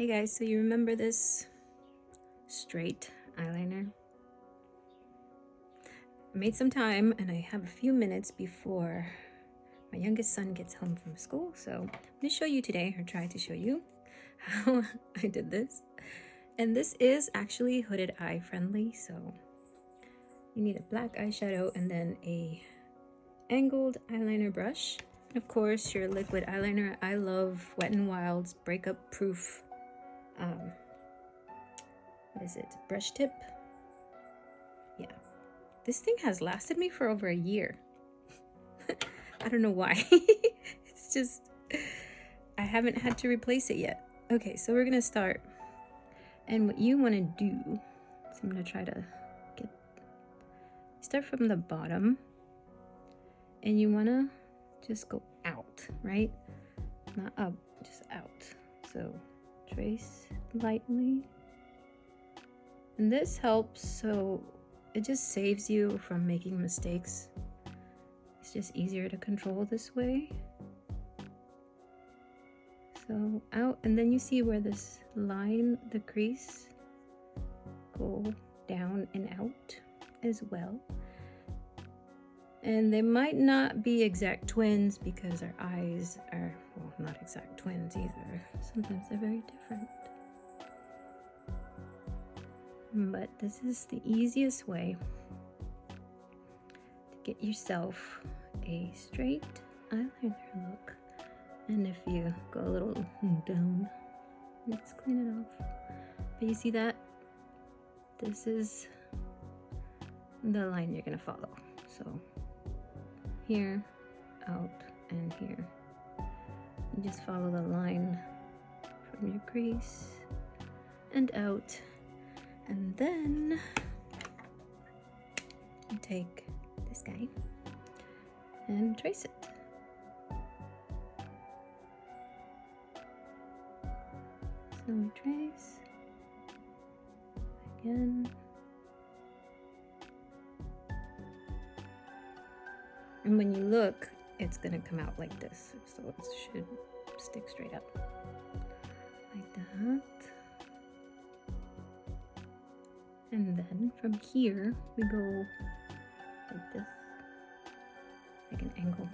Hey guys, so you remember this straight eyeliner? I made some time and I have a few minutes before my youngest son gets home from school, so I'm going to show you today, or try to show you, how I did this. And this is actually hooded eye friendly, so you need a black eyeshadow and then a angled eyeliner brush. And of course, your liquid eyeliner. I love Wet n Wild's breakup proof what is it, brush tip. Yeah, this thing has lasted me for over a year. I don't know why. It's just I haven't had to replace it yet. Okay, so we're gonna start, and what you want to do is I'm gonna try to start from the bottom, and you want to just go out, right? Not up, just out. So trace lightly, and this helps, so it just saves you from making mistakes. It's just easier to control this way. So out, and then you see where this line, the crease, go down and out as well. And they might not be exact twins because our eyes are, well, not exact twins either. Sometimes they're very different. But this is the easiest way to get yourself a straight eyeliner look. And if you go a little down, let's clean it off. But you see that? This is the line you're gonna follow. So here, out, and here. You just follow the line from your crease and out, and then you take this guy and trace it. So we trace again. And when you look, it's gonna come out like this, so it should stick straight up like that. And then from here we go like this, like an angle.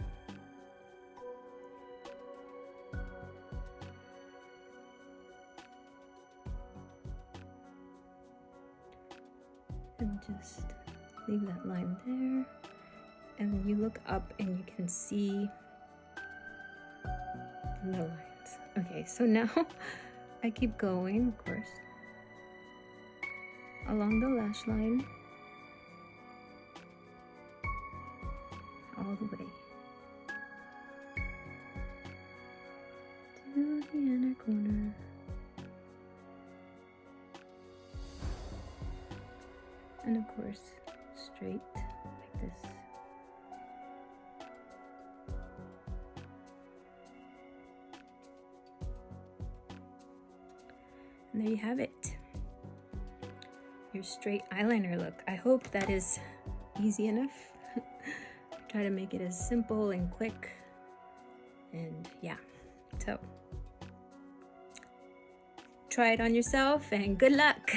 And just leave that line there. And then you look up and you can see the lines. Okay, so now I keep going, of course, along the lash line, all the way to the inner corner. And of course, straight like this. And there you have it, your straight eyeliner look. I hope that is easy enough. Try to make it as simple and quick, and yeah, so try it on yourself and good luck.